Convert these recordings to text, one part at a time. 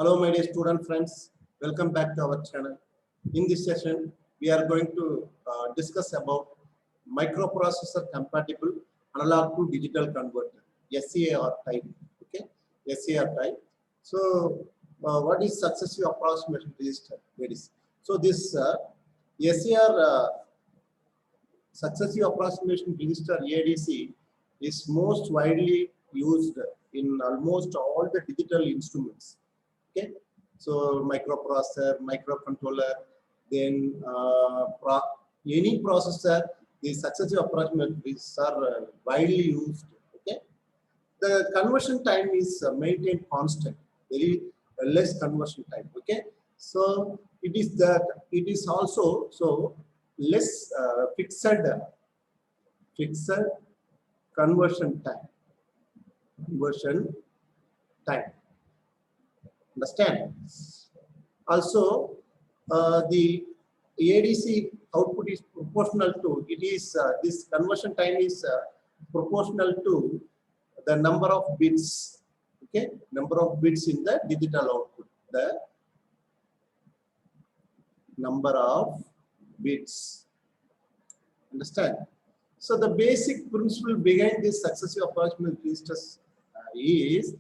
Hello, my dear student friends. Welcome back to our channel. In this session, we are going to discuss about microprocessor compatible analog to digital converter, SAR type. Okay, SAR type. So, what is successive approximation register? Ladies. So, this SAR successive approximation register ADC is most widely used in almost all the digital instruments. Okay, so microprocessor, microcontroller, then any processor, the successive approximation registers are widely used. Okay, the conversion time is maintained constant, very less conversion time. Okay, so it is also so less fixed conversion time. Conversion time. Understand? Also, the ADC output is proportional to this conversion time is proportional to the number of bits. Okay, number of bits in the digital output. The number of bits. Understand? So the basic principle behind this successive approximation registers is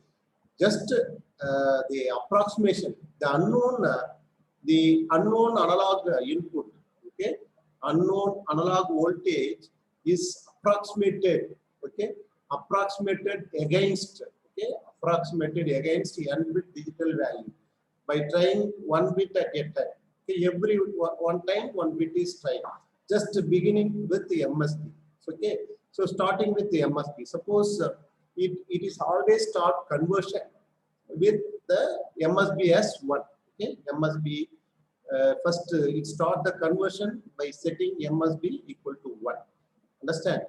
just the approximation, the unknown analog input. Okay, unknown analog voltage is approximated. Okay, approximated against n bit digital value by trying one bit at a time. Okay, every one time one bit is tried. Just beginning with the MSB. Okay, so starting with the MSB. Suppose it is always start conversion with the MSB as 1. Okay, MSB first it start the conversion by setting MSB equal to 1. Understand?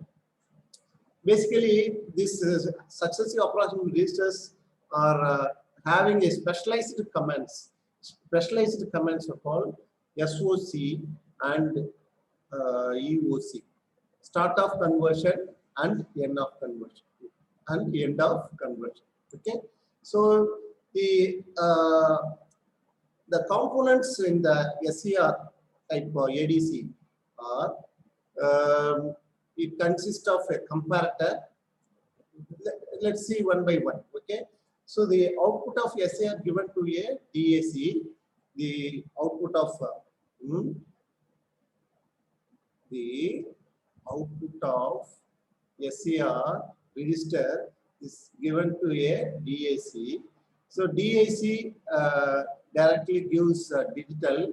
Basically, this successive approximation registers are having a specialized commands. Specialized commands are called SOC and EOC. Start of conversion and end of conversion Okay, so the components in the SAR type ADC are it consists of a comparator. Let's see one by one. Okay, so the output of SAR given to a DAC, the output of the output of SAR register is given to a DAC. So DAC directly gives digital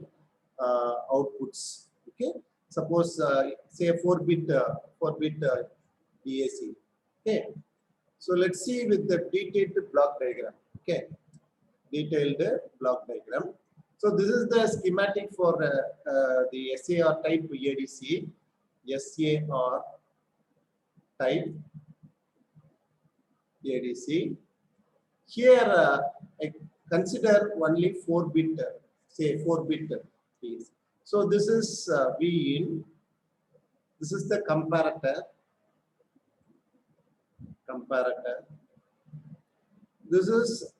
outputs. Okay, suppose say 4-bit DAC. Okay, so let's see with the detailed block diagram. Okay, detailed block diagram. So this is the schematic for the SAR type ADC. SAR type ADC. Here I consider only 4-bit, say 4-bit piece. So this is V in. This is the comparator. This is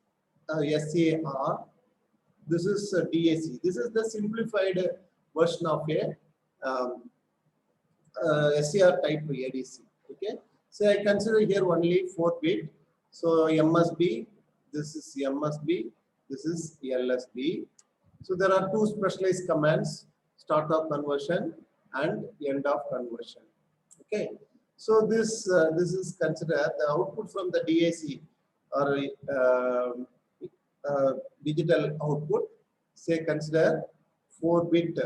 SAR. This is DAC. This is the simplified version of a SAR type ADC. Okay, so I consider here only 4-bit. So MSB, this is MSB, this is LSB. So there are two specialized commands: start of conversion and end of conversion. Okay, so this is considered the output from the DAC or digital output. Say consider 4-bit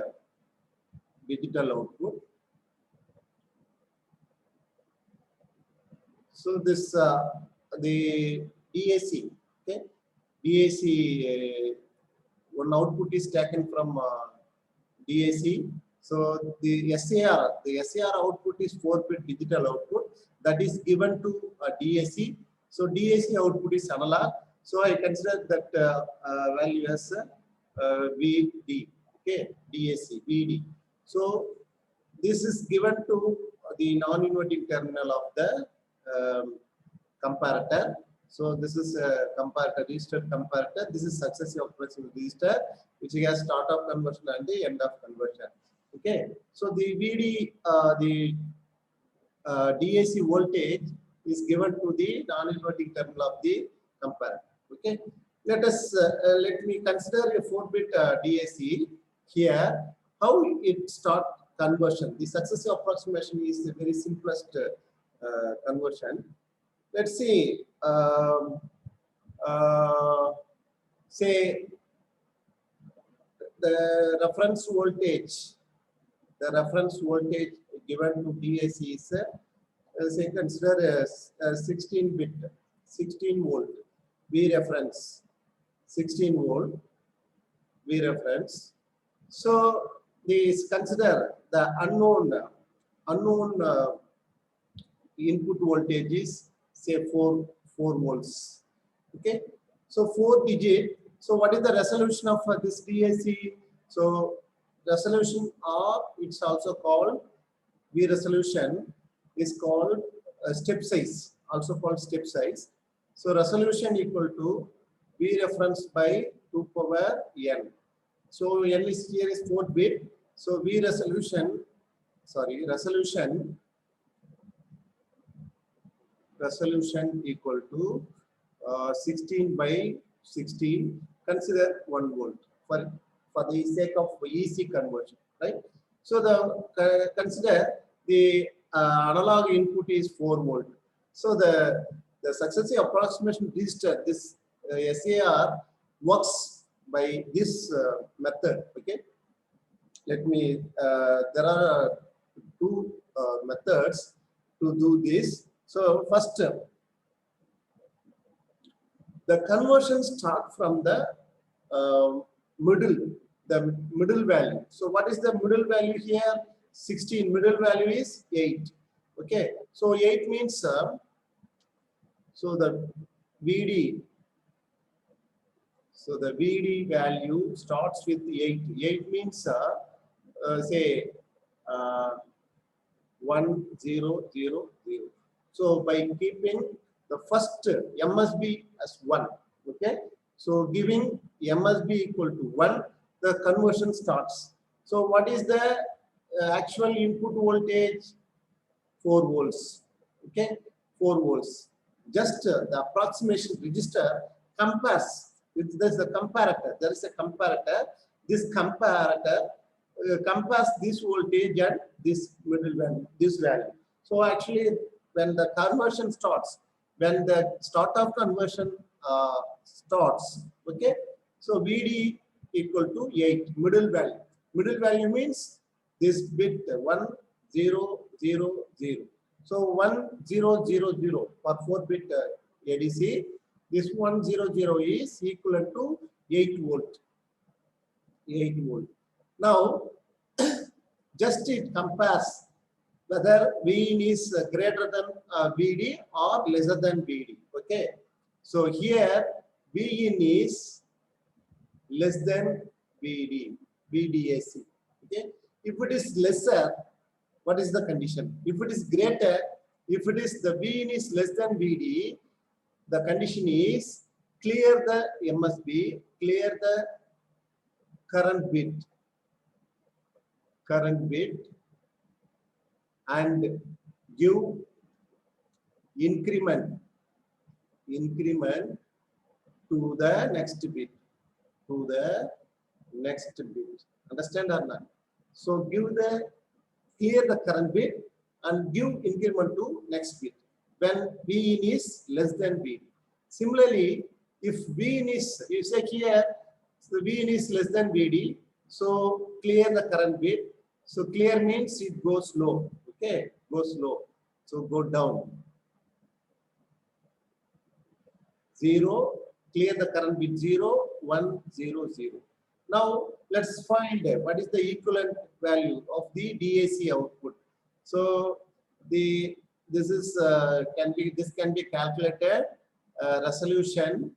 digital output. So this the DAC, okay, DAC one output is taken from DAC. So the SAR output is 4-bit digital output that is given to DAC. So DAC output is analog. So I consider that value as VD. Okay, DAC VD. So this is given to the non-inverting terminal of the comparator. So this is a comparator, registered comparator. This is successive approximation register, which has start of conversion and the end of conversion. Okay. So the VD, the DAC voltage is given to the non-inverting terminal of the comparator. Okay. Let me consider a 4-bit DAC here. How it start conversion? The successive approximation is the very simplest conversion. Let's see. Say the reference voltage given to DAC is say consider a 16-bit 16 volt V reference 16 volt V reference. So these consider the unknown input voltage is say 4 volts. Okay, so 4 digit. So what is the resolution of this DAC? So resolution, or it's also called V resolution, is called step size, also called step size. So resolution equal to V reference by 2 power n. So n is here is 4 bit. So V resolution equal to 16 by 16. Consider 1 volt for the sake of EC conversion, right? So consider the analog input is 4 volt. So the successive approximation register, this SAR works by this method. Okay, let me. There are 2 methods to do this. So first, the conversion start from the middle value. So what is the middle value here? 16. Middle value is 8. Okay, so 8 means so the VD. So the VD value starts with 8. 8 means say 1 0 0 0. So by keeping the first MSB as 1, okay. So giving MSB equal to 1, the conversion starts. So what is the actual input voltage? 4 volts. Okay, 4 volts. Just the approximation register compares. There's a comparator. There is a comparator. This comparator compares this voltage and this middle value, this value. So actually, when the conversion starts, when the start of conversion starts, okay. So VD equal to 8, middle value. Middle value means this bit 1 0 0 0. So 1 0 0 0 for 4-bit ADC. This 1 0 0 is equivalent to 8 volt. 8 volt. Now, just it compares whether Vin is greater than VD or lesser than VD. Okay. So here Vin is less than VD, VDAC. Okay. If it is lesser, what is the condition? If it is greater, if it is the Vin is less than VD, the condition is clear the MSB, clear the current bit and give increment to the next bit, understand or not? So clear the current bit and give increment to next bit when Vin is less than VD. Similarly, if Vin is, you say here, so Vin is less than VD, so clear the current bit. So clear means it goes low. Okay, goes low. So go down. 0, clear the current bit 0, 1, 0, 0. Now let's find what is the equivalent value of the DAC output. So this can be calculated resolution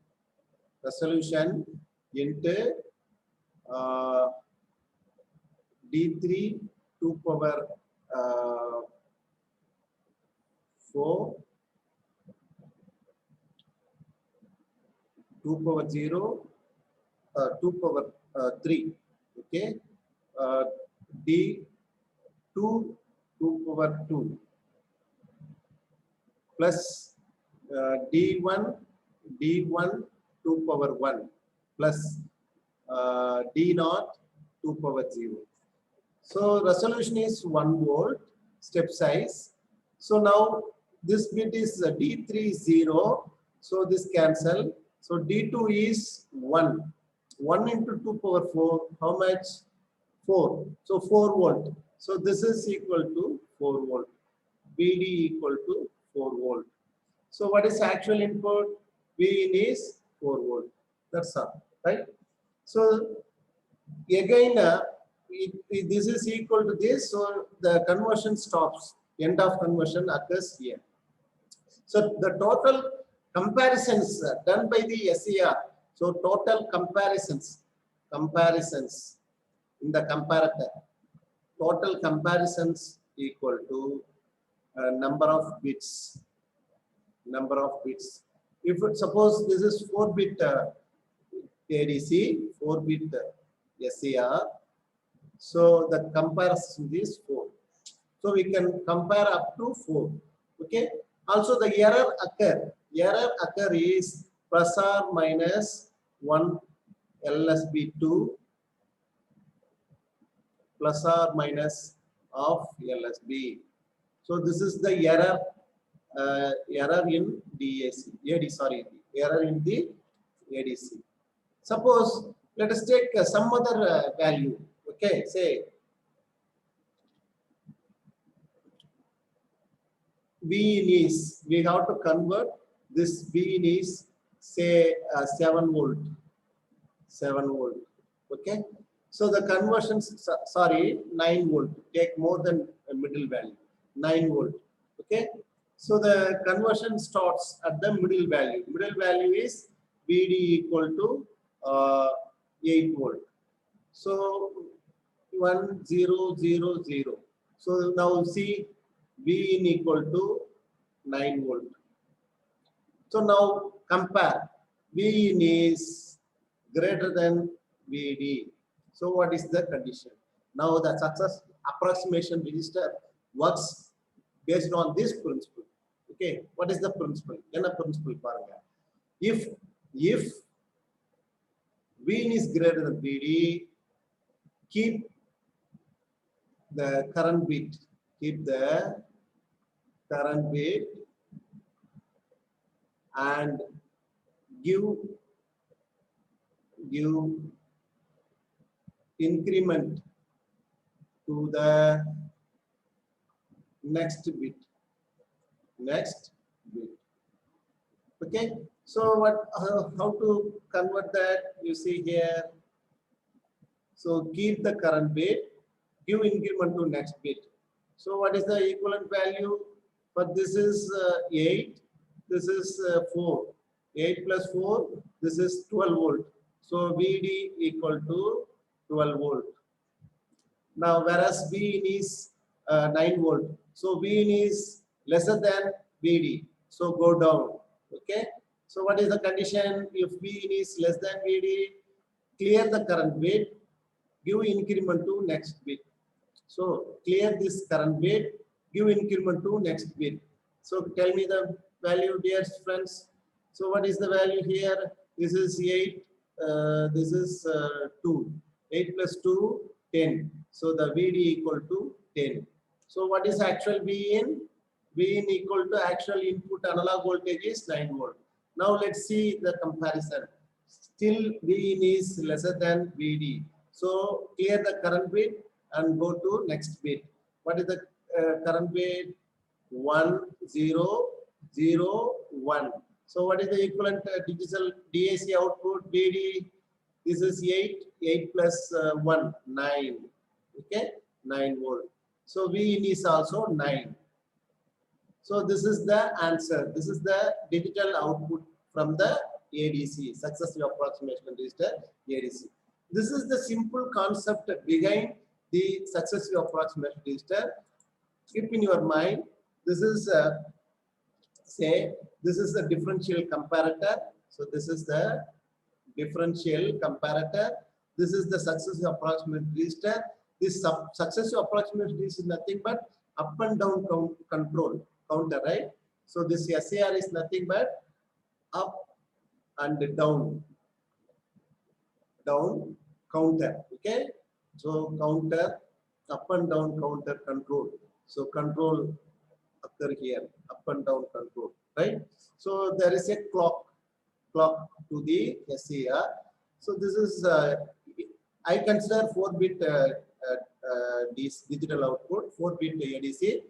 into D3 2 power 4 2 power 0, 2 power 3, okay, D2 2 power 2 plus D1 2 power 1 plus D0 2 power 0. So resolution is 1 volt, step size. So now this bit is D3 0, so this cancel. So D2 is 1. 1 into 2 power 4, how much? 4. So 4 volt. So this is equal to 4 volt. VD equal to 4 volt. So what is actual input? Vin is 4 volt. That's all, right? So again, this is equal to this, so the conversion stops. End of conversion occurs here. So the total comparisons done by the SER. So total comparisons in the comparator. Total comparisons equal to number of bits. If it, suppose this is 4-bit ADC, 4-bit SER, so the comparison is 4. So we can compare up to 4. Okay. Also the error occur. Is plus or minus 1 LSB2 plus or minus of LSB. So this is the error in error in the ADC. Suppose let us take some other value. Okay, say V is, we have to convert this V is, say 7 volt. Okay, so the conversion, sorry, 9 volt. Take more than a middle value, 9 volt. Okay, so the conversion starts at the middle value. Middle value is VD equal to 8 volt. So 1 0 0 0. So now see Vin equal to 9 volt. So now compare. Vin is greater than VD. So what is the condition? Now the success approximation register works based on this principle. Okay, what is the principle? Enna principle paranga. If Vin is greater than VD, keep the current bit. And give increment to the next bit. Okay, so what how to convert that? You see here. So keep the current bit, give increment to next bit. So what is the equivalent value? But this is 8, this is 4. 8 plus 4, this is 12 volt. So VD equal to 12 volt. Now whereas Vin is 9 volt. So Vin is lesser than VD. So go down. Okay. So what is the condition? If Vin is less than VD, clear the current bit, give increment to next bit. So clear this current bit, give increment to next bit. So tell me the value, dear friends. So what is the value here? This is 8, this is 2. 8 plus 2, 10. So the VD equal to 10. So what is actual Vin? Vin equal to actual input analog voltage is 9 volt. Now let's see the comparison. Still Vin is lesser than VD. So clear the current bit and go to next bit. What is the current bit? 1 0 0 1. So what is the equivalent digital DAC output? VD. This is 8 plus 1 9. Okay, 9 volt. So Vin is also 9. So this is the answer. This is the digital output from the ADC, successive approximation register ADC. This is the simple concept behind the successive approximation register. Keep in your mind, this is say this is the differential comparator. So this is the differential comparator. This is the successive approximate register. This successive approximate register is nothing but up and down control counter, right? So this SAR is nothing but up and down counter. Okay, so counter, up and down counter control. So control occur here, up and down control, right? So there is a clock to the SAR. So this is I consider 4-bit digital output, 4-bit ADC,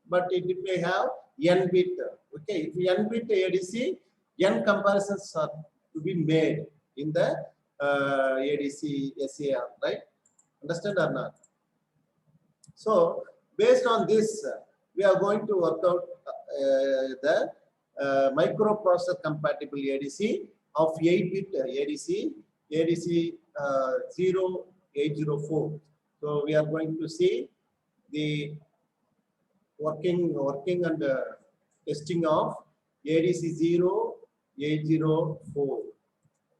but it may have n bit. Okay, if n bit ADC, n comparisons are to be made in the ADC SAR, right? Understand or not? So based on this, we are going to work out the microprocessor compatible ADC of 8-bit ADC 0804. So we are going to see the working and testing of ADC 0804.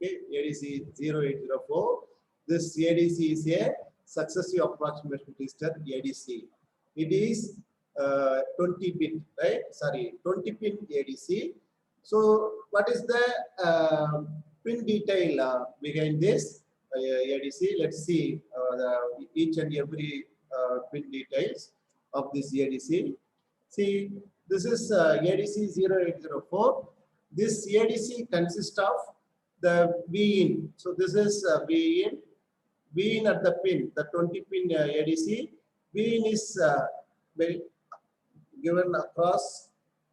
Okay, ADC 0804. This ADC is a successive approximation register ADC. It is 20-bit, right? Sorry, 20-pin ADC. So what is the pin detail behind this ADC? Let's see each and every pin details of this ADC. See, this is ADC 0804. This ADC consists of the V-in. So this is V-in at the pin, the 20-pin ADC. V-in is given across,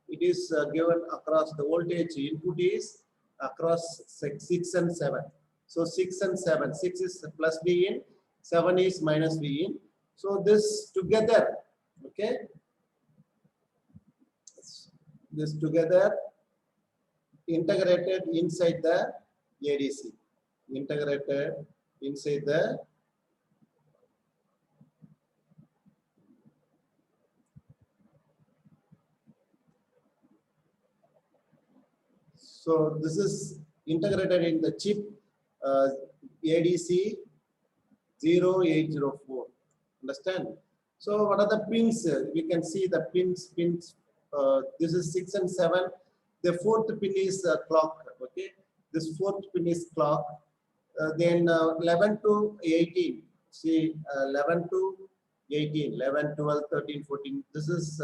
it is given across the voltage input is across 6 and 7. So 6 and 7, 6 is plus V-in, 7 is minus V-in. So this together, okay, this together integrated inside the ADC, integrated inside the so this is integrated in the chip ADC 0804. Understand? So what are the pins? We can see the pins. This is 6 and 7. The 4th pin is clock. Okay, this 4th pin is clock. Then 11 to 18. See, 11 to 18, 11, 12, 13, 14. This is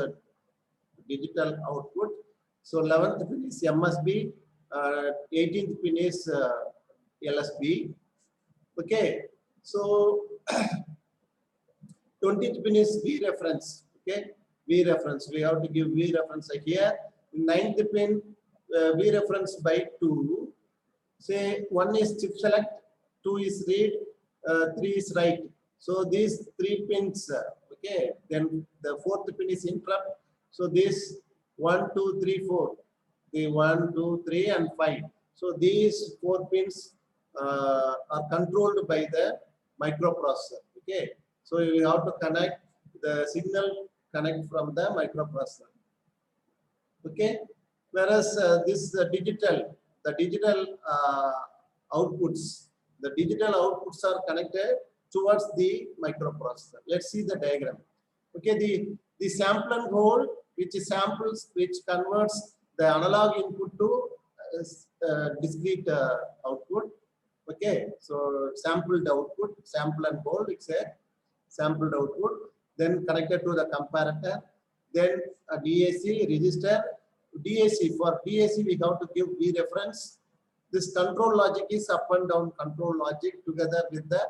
digital output. So 11th pin is MSB. 18th pin is LSB. Okay, so 20th pin is V reference. Okay, V reference. We have to give V reference here. 9th pin V reference by 2. Say 1 is chip select, 2 is read, 3 is write. So these 3 pins. Okay, then the 4th pin is interrupt. So this 1, 2, 3, 4. The 1, 2, 3, and 5. So these 4 pins are controlled by the microprocessor. Okay, so you have to connect the signal from the microprocessor. Okay, whereas this digital outputs, are connected towards the microprocessor. Let's see the diagram. Okay, the sample and hold, which converts the analog input to discrete output. Okay, so sampled output, sample and hold, it's a sampled output, then connected to the comparator, then a DAC register. DAC, for DAC we have to give V reference. This control logic is up and down control logic together with the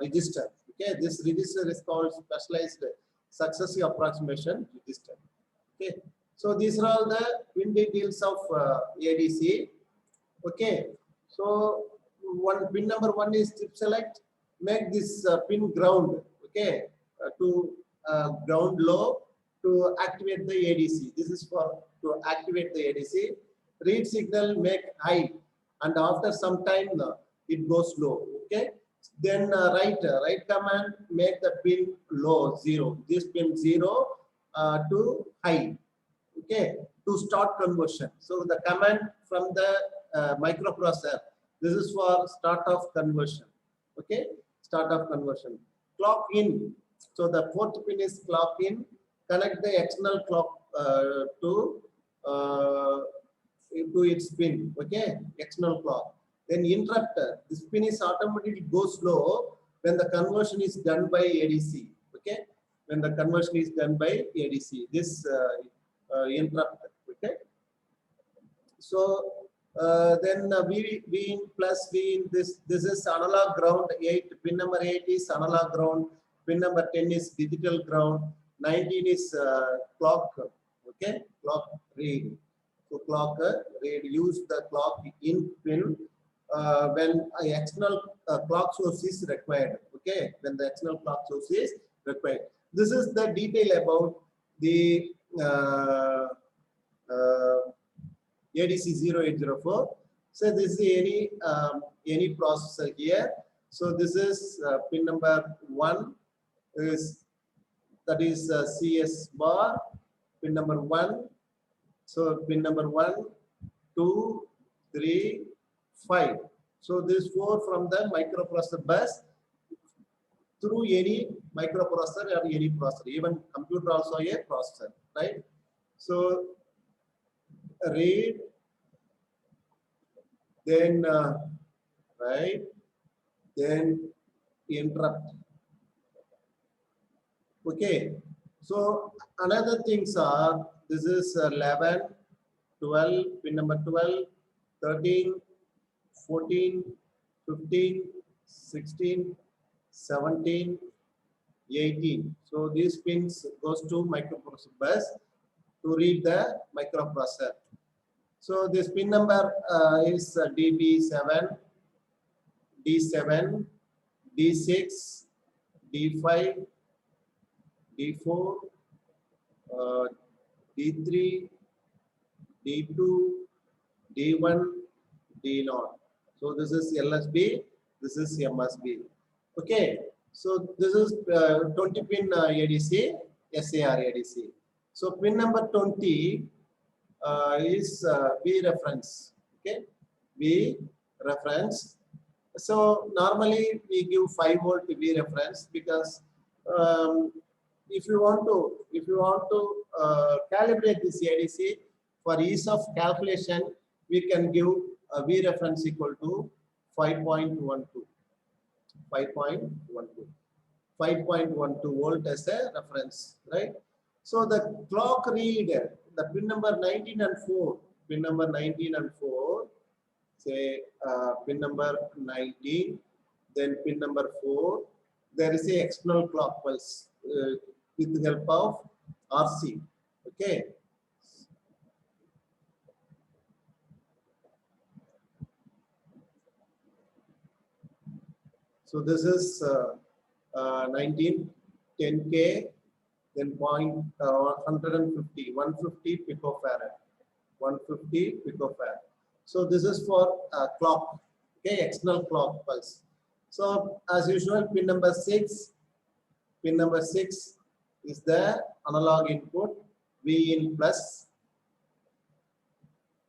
register. Okay, this register is called specialized successive approximation register. Okay, so these are all the pin details of ADC. Okay, so pin number 1 is chip select. Make this pin ground. Okay, to ground low to activate the ADC. This is to activate the ADC. Read signal make high, and after some time it goes low. Okay, then write command make the pin low 0. This pin 0 to high. Okay, to start conversion. So the command from the microprocessor This is for start of conversion. Okay, start of conversion. Clock in. So the fourth pin is clock in. Connect the external clock to its pin. Okay, external clock. Then interrupter. This pin is automatically go slow when the conversion is done by ADC. Okay, when the conversion is done by ADC. This interrupter. Okay. So then V in plus V in this is analog ground. 8 pin number 8 is analog ground. Pin number 10 is digital ground. 19 is clock. Okay, clock read. So clock read. Use the clock in pin when external clock source is required. Okay, when the external clock source is required. This is the detail about the ADC 0804. So this is any processor here. So this is pin number 1 is that is CS bar, pin number 1. So pin number 1, 2, 3, 5. So this 4 from the microprocessor bus through any microprocessor or any processor, even computer also a processor, right? So read, then right, then interrupt. Okay, so another things are this is 11, 12, pin number 12, 13, 14, 15, 16, 17, 18. So these pins goes to microprocessor bus to read the microprocessor. So this pin number is DB7, D7, D6, D5, D4, D3, D2, D1, D0. So this is LSB, this is MSB. Okay, so this is 20 pin ADC, SAR ADC. So pin number 20 is V reference. Okay, V reference. So normally we give 5 volt V reference because if you want to calibrate this ADC for ease of calculation, we can give a V reference equal to 5.12. 5.12 volt as a reference, right? So the clock read, the pin number 19 and 4, pin number 19 and 4, say pin number 19, then pin number 4, there is a external clock pulse with the help of RC. Okay. So this is 19, 10K, then 150 picofarad, 150 picofarad. So this is for clock, okay, external clock pulse. So as usual, pin number 6 is the analog input, V in plus.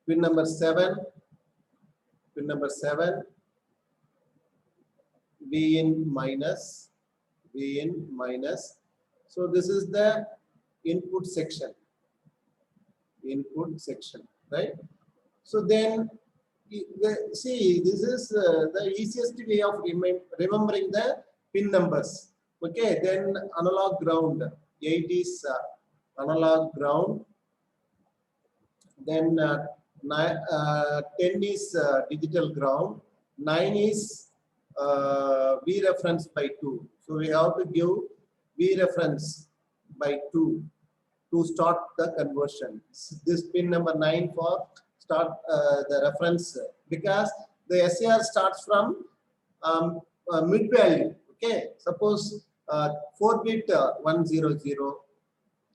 Pin number 7, V in minus, So this is the input section, right? So then, see, this is the easiest way of remembering the pin numbers. Okay, then analog ground, 8 is analog ground, then 10 is digital ground, 9 is V reference by 2. So we have to give V reference by 2 to start the conversion. This pin number 9 for start the reference, because the SAR starts from mid value. Okay, suppose 4-bit 100.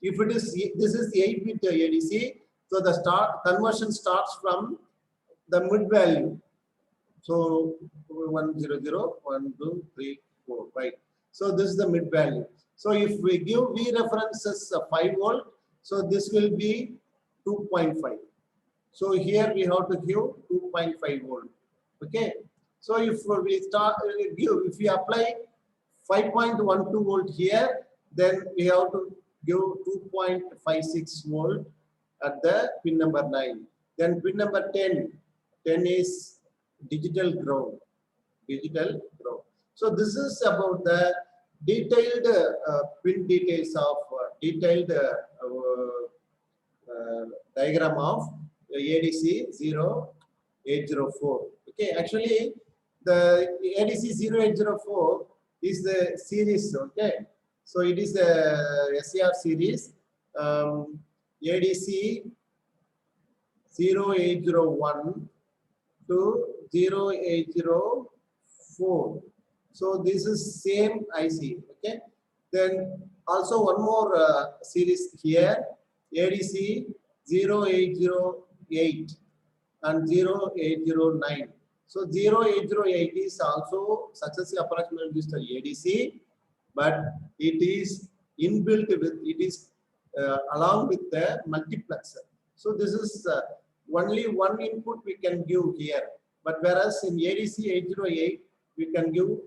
If it is this is 8-bit ADC, so the conversion starts from the mid value. So 100, 1, 2, 3, 4, right? So this is the mid value. So if we give V references 5 volt, so this will be 2.5. So here we have to give 2.5 volt. Okay. So if we start, if we apply 5.12 volt here, then we have to give 2.56 volt at the pin number 9. Then pin number 10, 10 is digital ground, digital ground. So this is about the detailed pin details of detailed diagram of ADC 0804. Okay, actually the ADC 0804 is the series. Okay, so it is the SCR series. ADC 0801 to 0804. So this is same IC. Okay, then also one more series here, ADC 0808 and 0809. So 0808 is also successive approximate register ADC, but it is inbuilt with, it is along with the multiplexer. So this is only one input we can give here, but whereas in ADC 808 we can give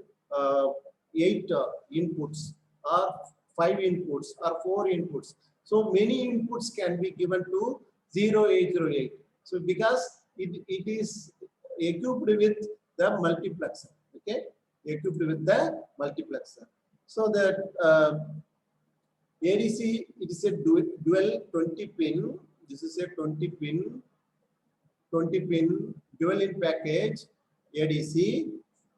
8 inputs or 5 inputs or 4 inputs. So many inputs can be given to 0808. So because it is equipped with the multiplexer. Okay, equipped with the multiplexer. So that ADC, it is a dual 20 pin. This is a 20 pin dual in package ADC.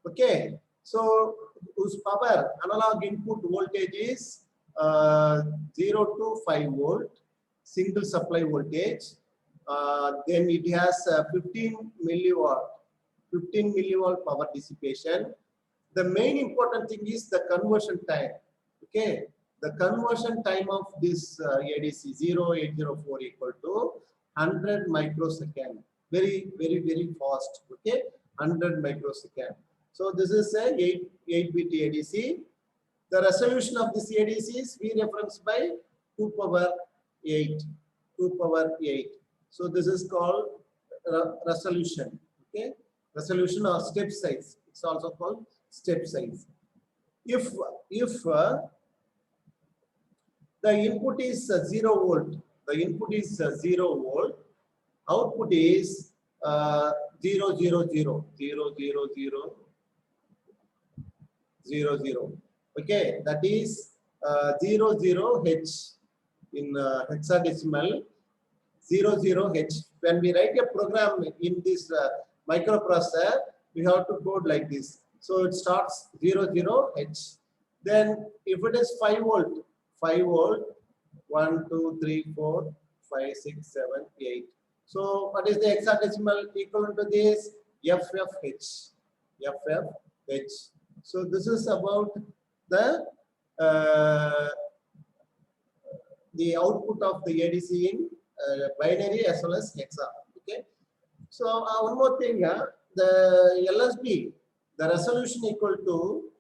Okay, so whose power analog input voltage is 0 to 5 volt, single supply voltage. Then it has 15 milliwatt power dissipation. The main important thing is the conversion time. Okay, the conversion time of this ADC 0804 equal to 100 microsecond. Very fast. Okay, 100 microsecond. So this is a 8-bit ADC. The resolution of this ADC is V reference by 2 power 8. So this is called resolution. Okay, resolution or step size. It's also called step size. If the input is 0 volt, output is 0, 0, 0, 0, 0, 0, 0, 0. Okay, that is 0, 0, H in hexadecimal, 0, 0, H. When we write a program in this microprocessor, we have to code like this. So it starts 0, 0, H. Then if it is 5 volt, 1, 2, 3, 4, 5, 6, 7, 8. So what is the hexadecimal equivalent to this? FFH. So this is about the output of the ADC in binary as well as hexa. Okay. So one more thing, the LSB, the resolution equal to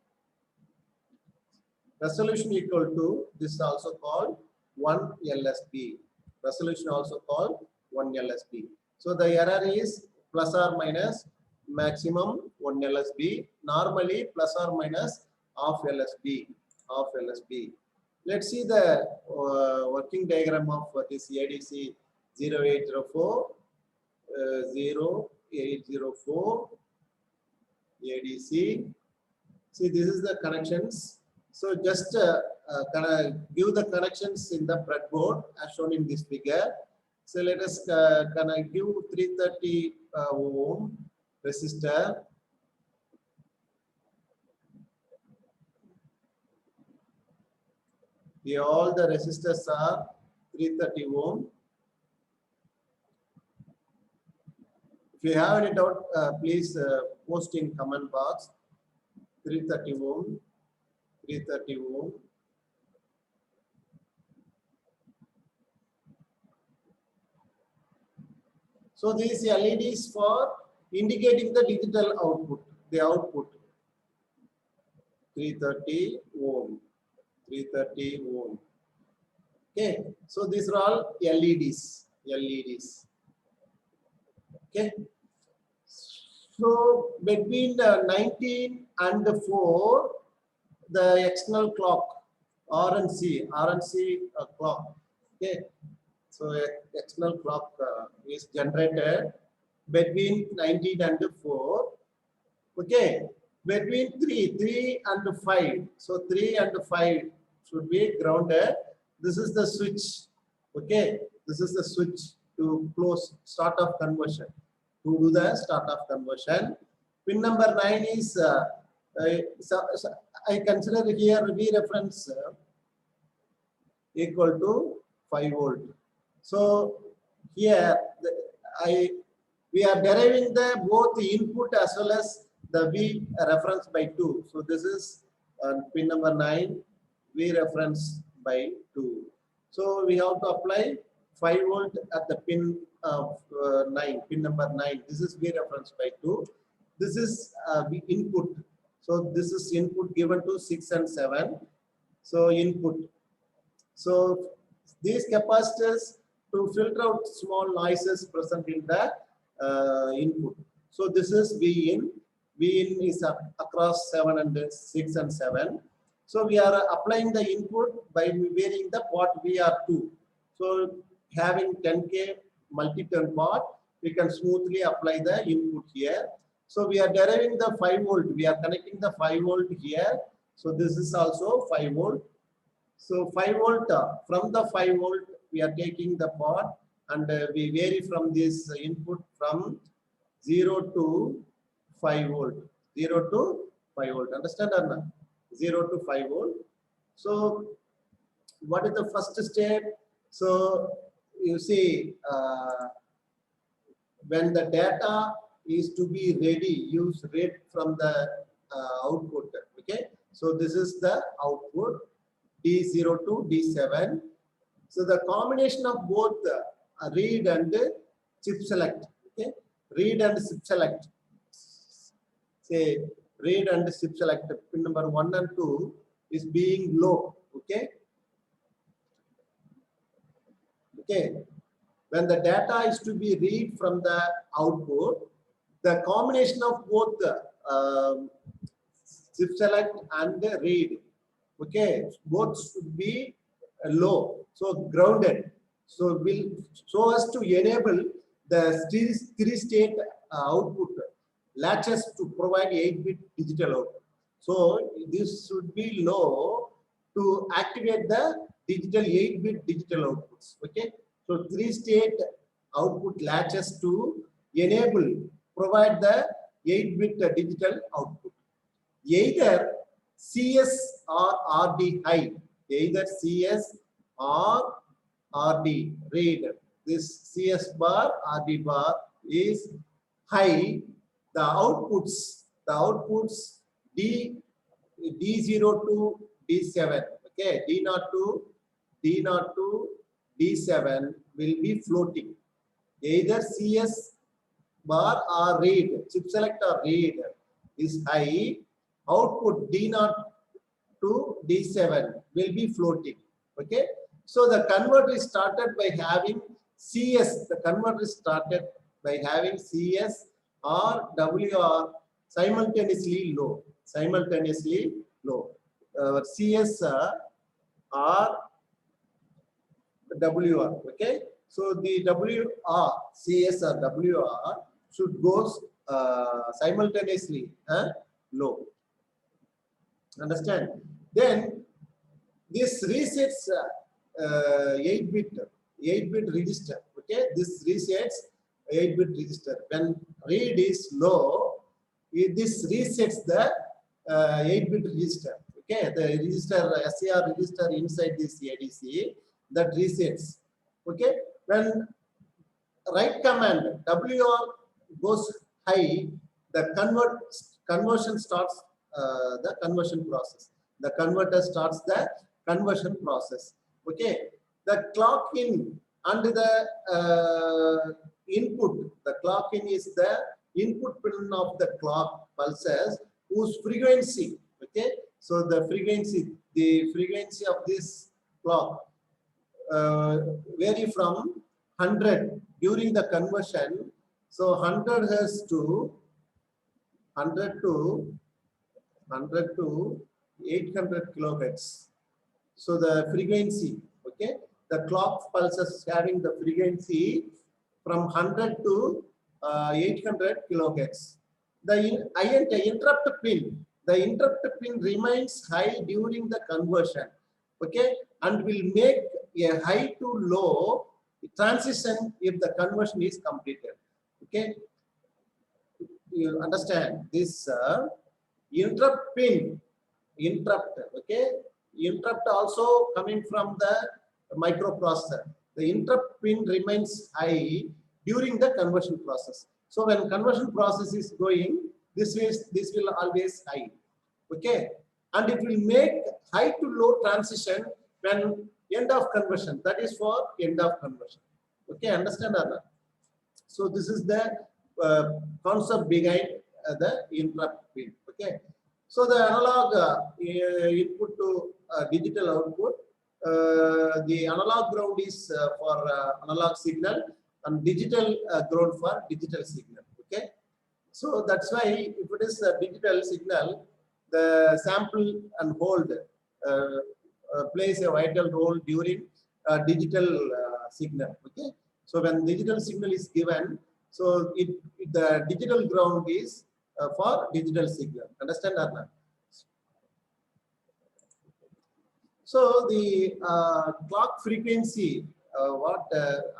this is also called 1 LSB. Resolution also called 1 LSB. So the error is plus or minus maximum 1 LSB. Normally plus or minus half LSB. Let's see the working diagram of this ADC 0804. 0804 ADC. See, this is the connections. So just give the connections in the breadboard as shown in this figure. So let us give 330 ohm resistor. Here all the resistors are 330 ohm. If you have any doubt, please post in comment box. 330 ohm. So these LEDs for indicating the digital output, the output 330 ohm. Okay, so these are all LEDs. Okay. So between 19 and 4, the external clock RNC clock. Okay, so external clock is generated between 19 and 4. Okay, between 3 and 5. So 3 and 5 should be grounded. This is the switch. Okay, this is the switch to close start of conversion. To do the start of conversion. Pin number 9 is so I consider here V reference equal to 5 volt. So here we are deriving the both the input as well as the V reference by 2. So this is pin number 9, V reference by 2. So we have to apply 5 volt at the pin of 9, pin number 9. This is V reference by 2. This is V input. So this is input given to 6 and 7. So input. So these capacitors to filter out small noises present in the input. So this is V in. V in is across 7 and 6 and 7. So we are applying the input by varying the port VR2. So having 10K multi-turn port, we can smoothly apply the input here. So we are deriving the 5 volt. We are connecting the 5 volt here. So this is also 5 volt. So 5 volt, from the 5 volt, we are taking the port and we vary from this input from 0 to 5 volt. 0 to 5 volt. Understand or not? 0 to 5 volt. So what is the first step? So you see, when the data is to be ready, use read from the output. Okay, so this is the output D0 to D7. So the combination of both read and chip select. Okay, read and chip select. Say read and chip select pin number 1 and 2 is being low. Okay. Okay. When the data is to be read from the output, the combination of both the chip select and the read, okay, both should be low, so grounded. So will so as to enable the three-state output latches to provide 8-bit digital output. So this should be low to activate the digital 8-bit digital outputs. Okay. So three-state output latches to enable, provide the 8-bit digital output. Either CS or RD high. Either CS or RD read. This CS bar, RD bar is high. The outputs D0 to D7. Okay, D0 to D7 will be floating. Either CS bar or read, chip select or read is high. Output D0 to D7 will be floating. Okay, so the converter is started by having CS. The converter is started by having CS or WR simultaneously low. Simultaneously low. CS or WR. Okay, so the WR, CS or WR should go simultaneously low. Understand? Then this resets 8-bit register. Okay, this resets 8-bit register. When read is low, this resets the 8-bit register. Okay, the register SAR register inside this ADC that resets. Okay, when write command WR goes high, the conversion starts the conversion process. The converter starts the conversion process. Okay, the clock in and the input. The clock in is the input pin of the clock pulses whose frequency. Okay, so the frequency of this clock vary from 100 during the conversion. So 100 Hz to 100 to 800 kilohertz. So the frequency, okay, the clock pulses having the frequency from 100 to 800 kilohertz. The interrupt pin remains high during the conversion, okay, and will make a high to low transition if the conversion is completed. Okay, you understand this interrupt pin, interrupt, okay, interrupt also coming from the microprocessor. The interrupt pin remains high during the conversion process. So when conversion process is going, this will always high, okay, and it will make high to low transition when end of conversion. That is for end of conversion. Okay, understand or not? So this is the concept behind the interrupt pin. Okay. So the analog input to digital output, the analog ground is for analog signal and digital ground for digital signal. Okay. So that's why if it is a digital signal, the sample and hold plays a vital role during digital signal. Okay. So when digital signal is given, so the digital ground is for digital signal. Understand or not? So the clock frequency, what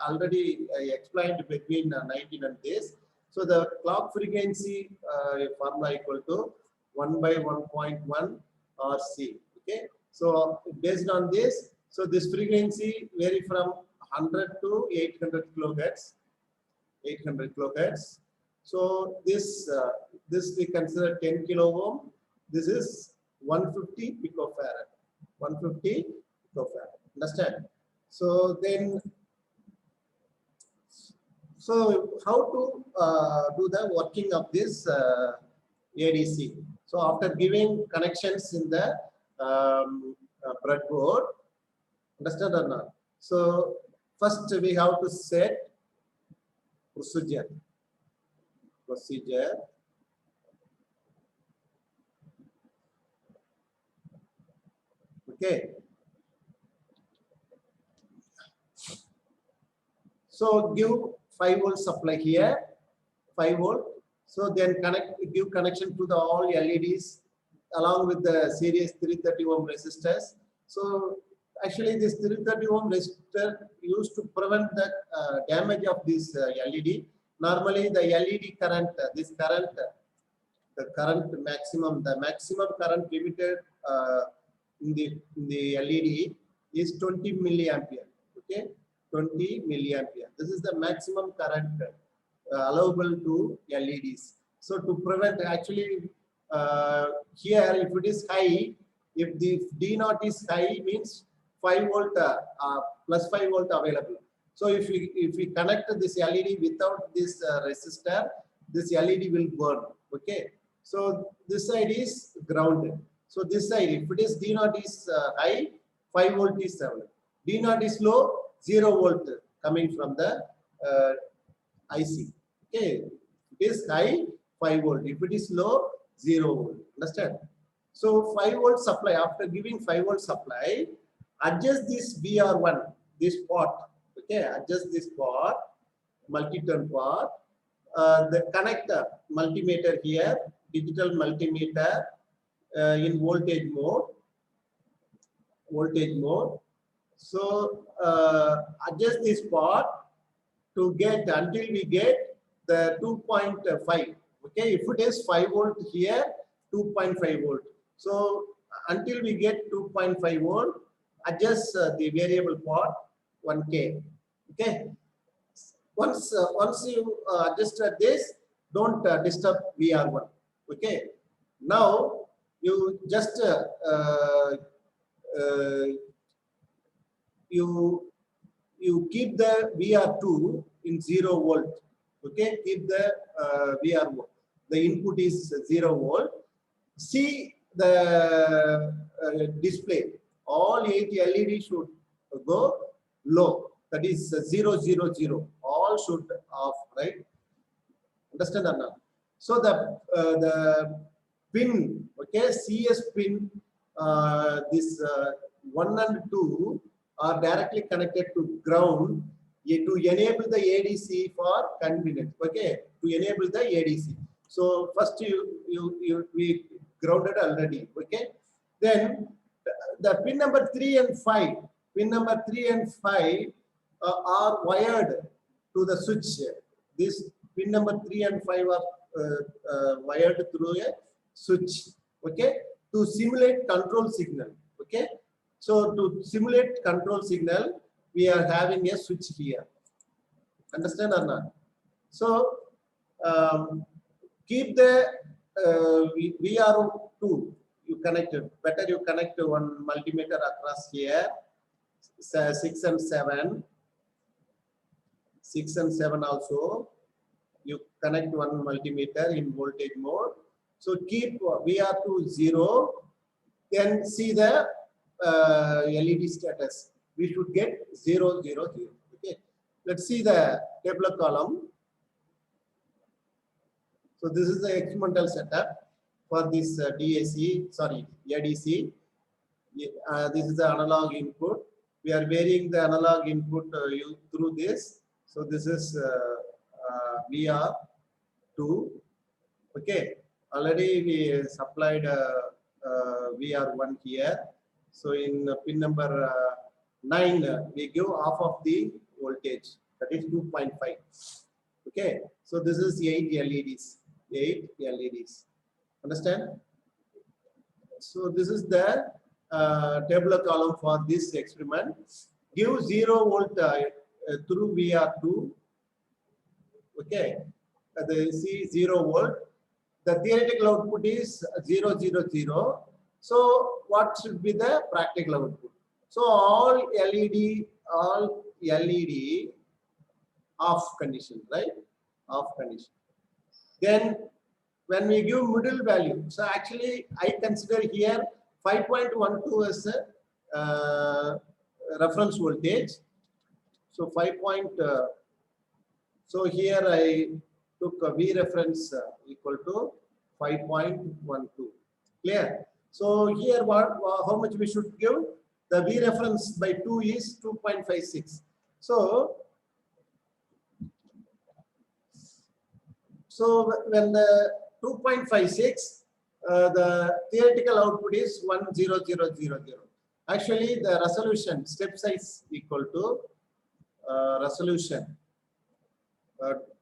already I explained between 19 and this. So the clock frequency formula equal to 1 by 1.1 RC. Okay. So based on this, so this frequency vary from 100 to 800 kilohertz. 800 kilohertz. So this we consider 10 kilo ohm. This is 150 picofarad. 150 picofarad. Understand? So then, so how to do the working of this ADC? So after giving connections in the breadboard, understand or not? So first we have to set procedure. Okay. So give 5 volt supply here, 5 volt. So then give connection to the all LEDs along with the series 330 ohm resistors. So actually this 330 ohm resistor used to prevent the damage of this LED. Normally the LED current, this current, the maximum current limited in the LED is 20 milliampere. Okay, 20 milliampere. This is the maximum current allowable to LEDs. So to prevent, actually here if it is high, if the D0 is high, means 5 volt plus 5 volt available. So if we connect this LED without this resistor, this LED will burn. Okay. So this side is grounded. So this side, if it is D0 is high, 5 volt is available. D0 is low, 0 volt coming from the IC. Okay. If it is high, 5 volt. If it is low, 0 volt. Understand? So 5 volt supply. After giving 5 volt supply, adjust this VR1, this port. Okay, adjust this port, multi-turn port. The connector multimeter here, digital multimeter in voltage mode. So adjust this port to get until we get the 2.5. Okay, if it is 5 volt here, 2.5 volt. So until we get 2.5 volt, adjust the variable port 1K. Okay. Once you adjusted this, don't disturb VR1. Okay. Now you just you keep the VR2 in 0 volt. Okay. Keep the VR1. The input is 0 volt. See the display. All 8 LEDs should go low. That is 0, 0, 0. All should off, right? Understand or not? So the pin, okay, CS pin, this 1 and 2 are directly connected to ground to enable the ADC for convenience. Okay, to enable the ADC. So first we grounded already. Okay, then the pin number 3 and 5, pin number 3 and 5 are wired to the switch. This pin number 3 and 5 are wired through a switch. Okay, to simulate control signal. Okay, so to simulate control signal, we are having a switch here. Understand or not? So keep the VR2. You connect it. Better you connect one multimeter across here. 6 and 7. 6 and 7 also. You connect one multimeter in voltage mode. So keep VR2 0. Then see the LED status. We should get 0, 0, 0. Okay. Let's see the Tabular column. So this is the experimental setup for this ADC. This is the analog input. We are varying the analog input through this. So this is VR2. Okay. Already we supplied VR1 here. So in pin number 9, we give half of the voltage, that is 2.5. Okay. So this is 8 LEDs. 8 LEDs. Understand? So this is the tabular column for this experiment. Give 0 volt through VR2. Okay. The see 0 volt. The theoretical output is 0, 0, 0. So what should be the practical output? So all LED off condition, right? Off condition. Then when we give middle value, so actually I consider here 5.12 as a reference voltage. So so here I took a V reference equal to 5.12. Clear? So here how much we should give? The V reference by 2 is 2.56. So when the 2.56, the theoretical output is 10000. Actually, the resolution step size equal to resolution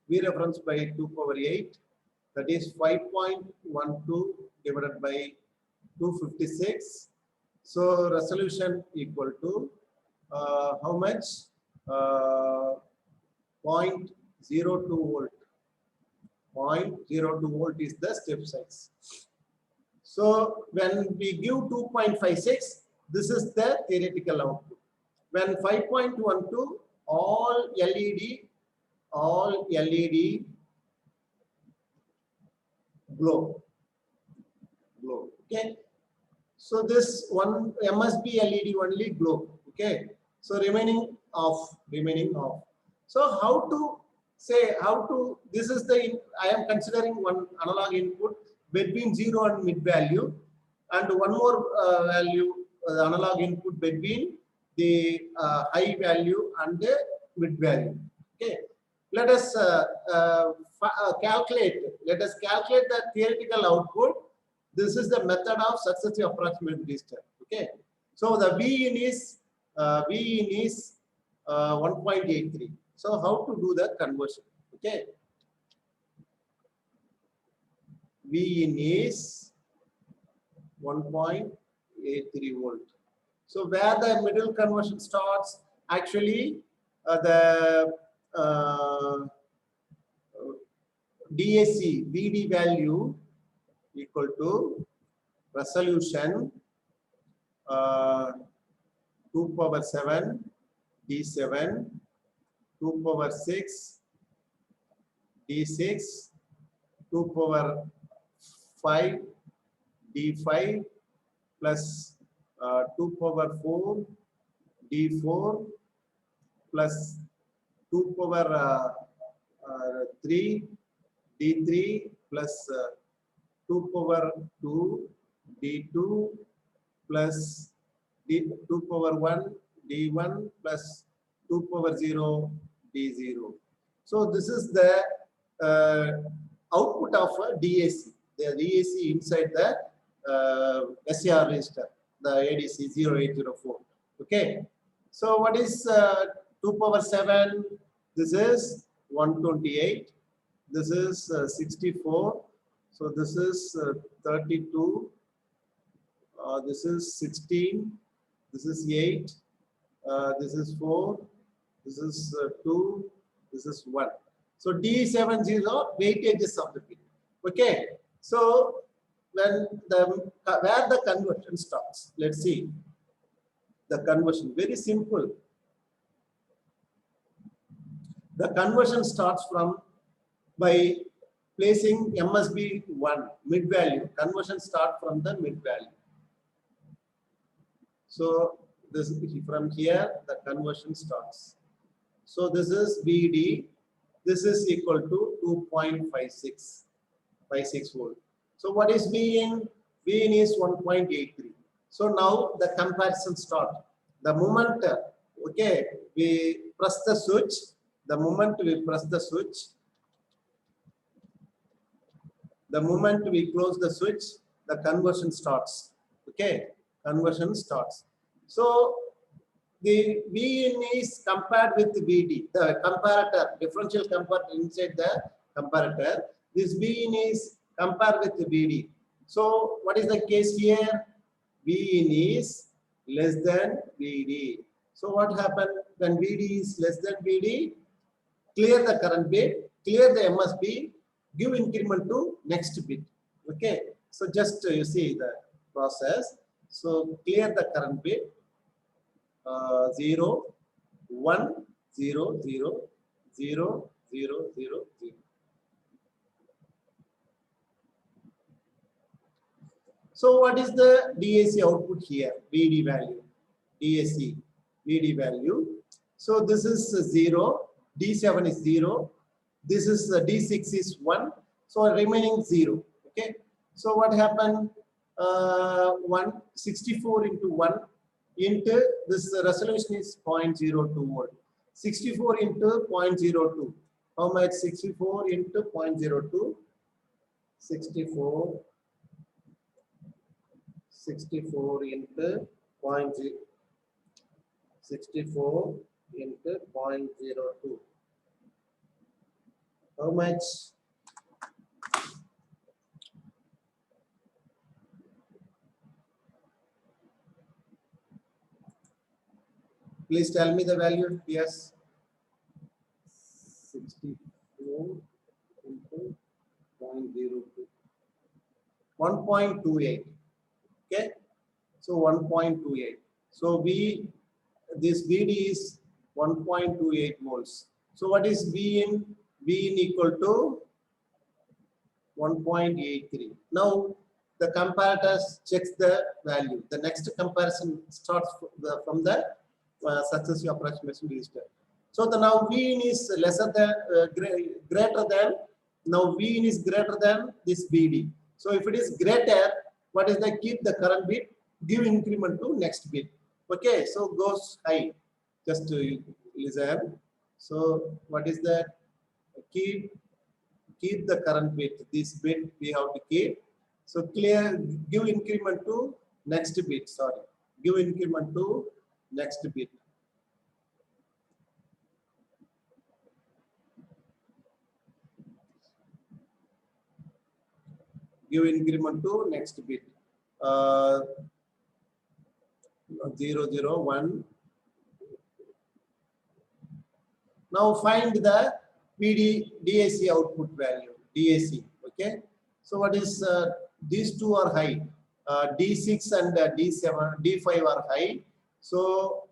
V reference by 2 power 8, that is 5.12 divided by 256. So resolution equal to how much? 0.02 volt. 0.02 volt is the step size. So when we give 2.56, this is the theoretical output. When 5.12, all LED glow. Okay. So this one MSB LED only glow. Okay. So remaining off. So how to say, this is the, I am considering one analog input between 0 and mid value, and one more value, analog input between the high value and the mid value. Okay. Let us calculate the theoretical output. This is the method of successive approximate register. Okay. So the V in is 1.83. So how to do the conversion? Okay. V in is 1.83 volt. So where the middle conversion starts, actually the DAC VD value equal to resolution 2 power 7 D7, 2 power 6 D6, 2 power 5 D5 plus 2 power 4 D4 plus 2 power 3 D3 plus 2 power 2 D2 plus D2 power 1 D1 plus 2 power 0 D0. So this is the output of a DAC. The DAC inside the SAR register, the ADC 0804. Okay. So what is 2 power 7? This is 128. This is 64. So this is 32. This is 16. This is 8. This is 4. This is 2. This is 1. So D7 is the weightages of the bit. Okay. So when where the conversion starts, let's see the conversion. Very simple. The conversion starts from by placing MSB 1 mid value. Conversion start from the mid value. So this from here the conversion starts. So this is VD. This is equal to 2.56 volt. So what is VIN? VIN is 1.83. So now the comparison start. The moment okay, we press the switch. The moment we press the switch, the moment we close the switch, the conversion starts. Okay, conversion starts. So the VIN is compared with VD, the comparator, differential comparator inside the comparator. This VIN is compared with VD. So what is the case here? VIN is less than VD. So what happened when VD is less than VD? Clear the current bit, clear the MSB, give increment to next bit. Okay, so just you see the process. So clear the current bit. 0, 1, 0, 0, 0, 0, 0, 0. So what is the DAC output here? VD value, DAC, VD value. So this is 0, D7 is 0, this is D6 is 1, so remaining 0. Okay. So what happened? 164 into 1 into this resolution is 0.02 volt. 64 into 0.02. How much? 64 into 0.02. 64 into 64 into 0.02. How much? Please tell me the value. Yes. 64 into 0.02. 1.28. Okay. So 1.28. So this VD is 1.28 volts. So what is VIN? VIN equal to 1.83. Now the comparator checks the value. The next comparison starts from the successive approximation register. So the now VIN is lesser than greater than, now VIN is greater than this VD. So if it is greater, what is the keep the current bit, give increment to next bit. Okay, so goes high. Just to listen. So what is that? Keep the current bit. This bit we have to keep. So clear, give increment to next bit. Sorry, give increment to next bit. Give increment to next bit. 0, 0, 1. Now find the DAC output value. DAC. Okay. So what is these two are high. D6 and D7, D5 are high. So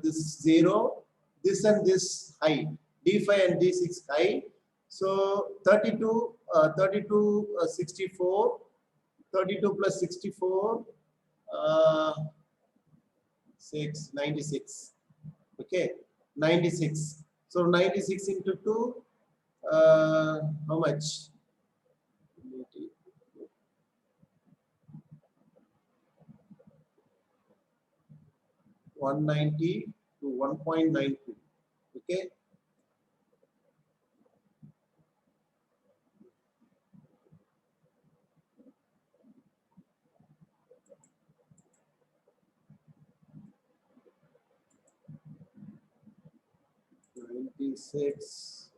this 0, this and this high. D5 and D6 high. So 32, 64, 32 plus 64, 96. Okay, 96. So 96 into 2, How much? 190 to 1.92. Okay. Six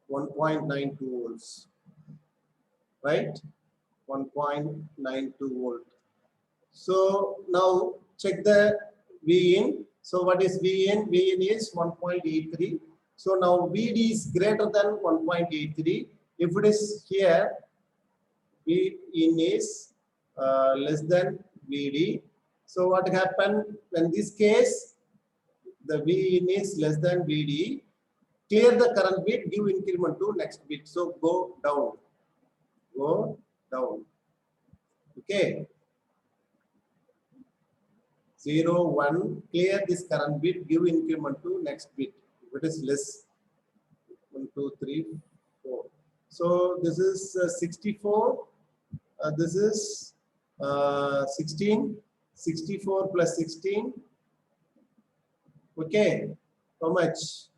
1.92 volts, right? 1.92 volt. So now check the V in. So what is V in? V in is 1.83. So now VD is greater than 1.83. If it is here, V in is less than VD. So what happened when this case, the V in is less than VD, clear the current bit, give increment to next bit. So go down, go down. Okay. 0, 1, clear this current bit, give increment to next bit. If it is less, 1, 2, 3, 4. So this is 64. This is 16. 64 plus 16. Okay. How much?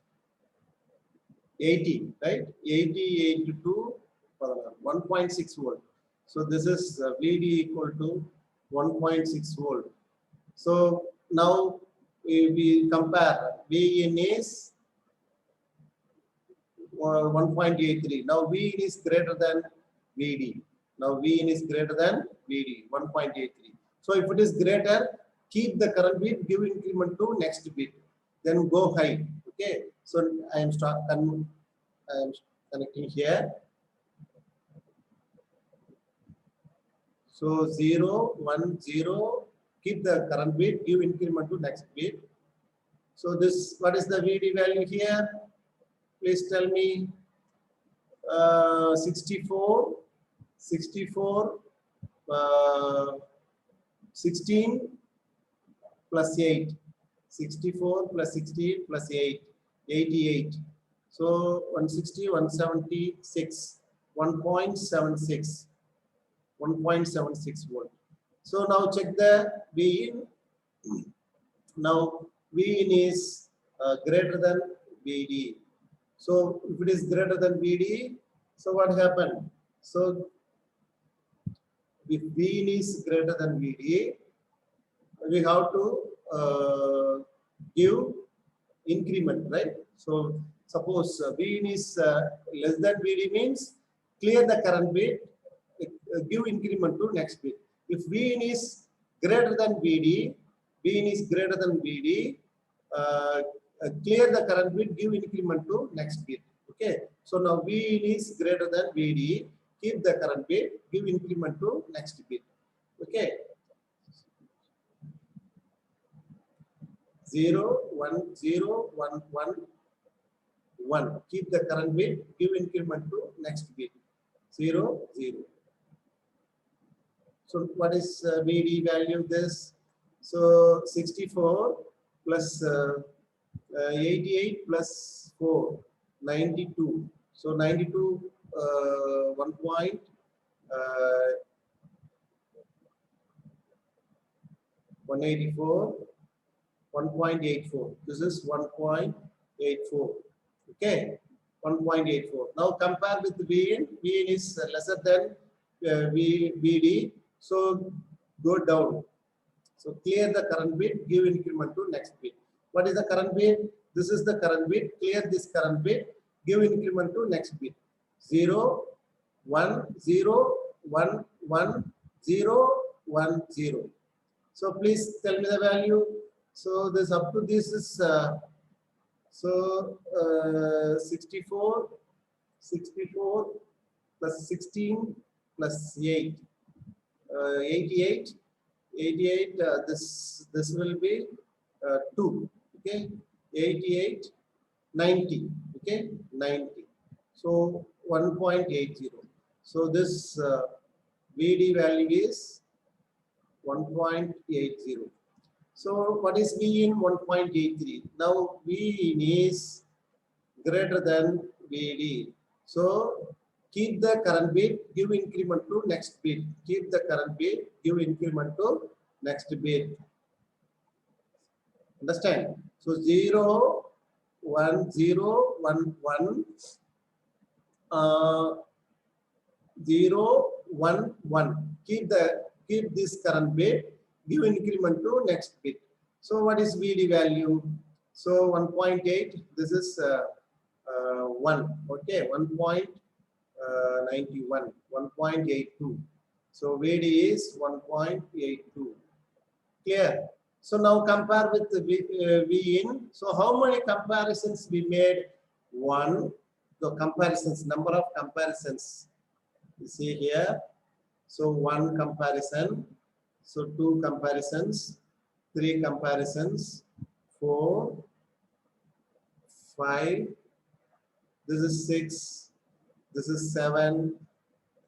80, right? 80, 82, 1.6 volt. So this is VD equal to 1.6 volt. So now we compare. V in is 1.83. Now V in is greater than VD. Now V in is greater than VD, 1.83. So if it is greater, keep the current bit, give increment to next bit, then go high. Okay. So I am connecting here. So 0, 1, 0, keep the current bit, give increment to next bit. So this, what is the VD value here? Please tell me. 64, 16 plus 8. 64 plus 16 plus 8, 88. So 160, 176, 1.76, 1.76 volt. So now check the V in. Now V in is greater than VD. So if it is greater than VD, so what happened? So if V in is greater than VD, we have to give increment, right? So suppose V in is less than VD means clear the current bit, give increment to next bit. If V in is greater than VD, V in is greater than VD, clear the current bit, give increment to next bit. Okay. So now V in is greater than VD, keep the current bit, give increment to next bit. Okay. 0, 1, 0, 1, 1, 1. Keep the current bit, give increment to next bit. 0, 0. So what is VD value this? So 64 plus 88 plus 4, 92. So 92, 1 point, 184, 1.84. This is 1.84. Okay, 1.84. Now compare with VN. VN is lesser than VD. So go down. So clear the current bit, give increment to next bit. What is the current bit? This is the current bit. Clear this current bit, give increment to next bit. 0, 1, 0, 1, 1, 0, 1, 0. So please tell me the value. So this up to this is 64 plus 16 plus 8, 88. 88, this will be 2. Okay, 88, 90. Okay, 90. So 1.80. So this VD value is 1.80. So what is V in 1.83? Now V in is greater than VD. So keep the current bit, give increment to next bit. Keep the current bit, give increment to next bit. Understand? So 0, 1, 0, 1, 1, 0, 1, 1. Keep this current bit, give increment to next bit. So what is VD value? So 1.8, this is 1, okay, 1.91, 1.82. So VD is 1.82. Clear? So now compare with the V in. So how many comparisons we made? One. The comparisons, number of comparisons. You see here. So one comparison. So two comparisons. Three comparisons. 4, 5. This is 6. This is 7.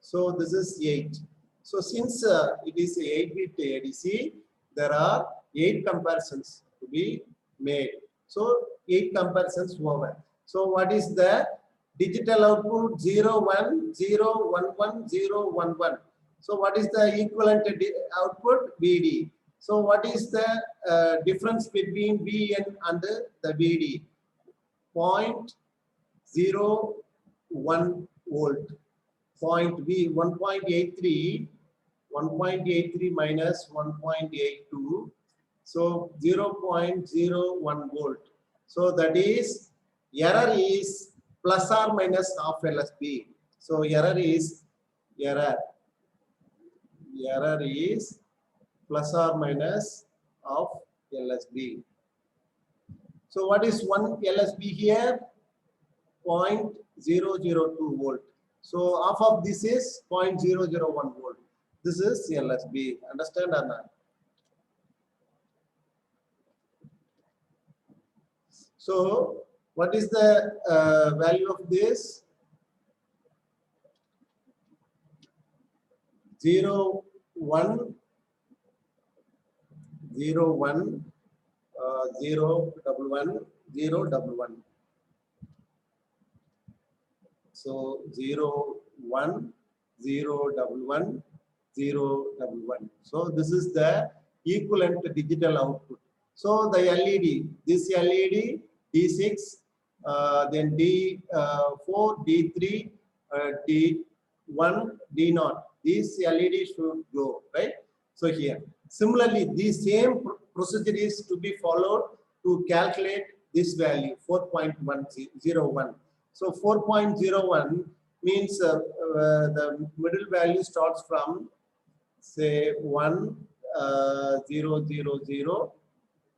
So this is 8. So since it is a 8-bit ADC, there are 8 comparisons to be made. So 8 comparisons over. So what is the digital output? 0, 1, 0, 1, 1, 0, 1, 1. So what is the equivalent output? VD. So what is the difference between VN and the VD? 0.01 volt. Point V 1.83, 1.83 minus 1.82, so 0.01 volt. So that is error is plus or minus half LSB. So error is plus or minus of LSB. So what is 1 LSB here? 0.002 volt. So half of this is 0.001 volt. This is LSB. Understand or not? So what is the value of this? 0, 1, 0, 1, 0, 1, 0, 1. So 0, 1, 0, 1, 0, 1. So this is the equivalent digital output. So the LED, this LED, D6, then D4, D3, D1, D0. These LED should glow, right? So here, similarly, the same procedure is to be followed to calculate this value 4.101. So 4.01 means the middle value starts from say 1, 0, 0, 0,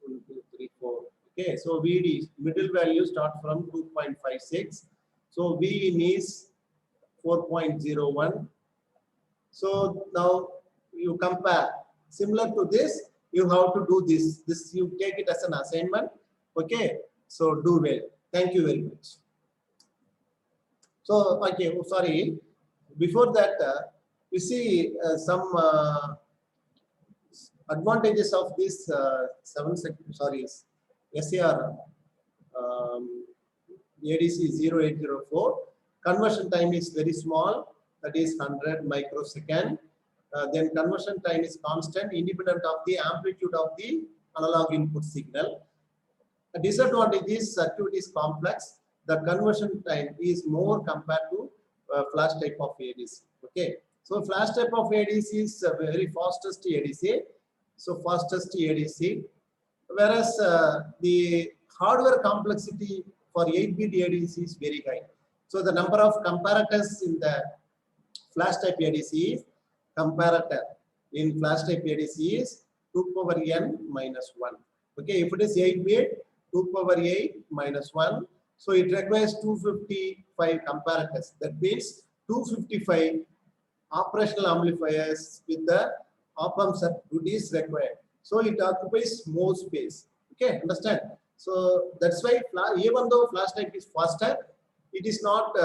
1, 2, 3, 4. Okay, so VD middle value start from 2.56. So V in is 4.01. So now you compare. Similar to this, you have to do this. This you take it as an assignment. Okay, so do well. Thank you very much. So, okay, oh, sorry. Before that, we see some advantages of this SAR ADC 0804. Conversion time is very small, that is 100 microsecond. Then conversion time is constant, independent of the amplitude of the analog input signal. A disadvantage is circuit is complex. The conversion time is more compared to flash type of ADC. Okay, so flash type of ADC is very fastest ADC. So fastest ADC, whereas the hardware complexity for 8-bit ADC is very high. So the number of comparators in the flash type ADC is comparator in flash type ADC is 2 power n minus 1. Okay, if it is 8-bit, 2 power 8 minus 1. So it requires 255 comparators. That means 255 operational amplifiers with the op-amp circuit is required. So it occupies more space. Okay, understand? So that's why even though flash type is faster, it is not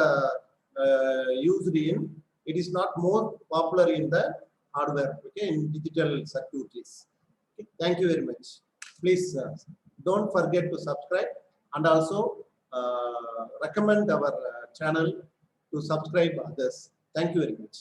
used in. It is not more popular in the hardware. Okay, in digital circuitries. Okay, thank you very much. Please don't forget to subscribe, and also recommend our channel to subscribe others. Thank you very much.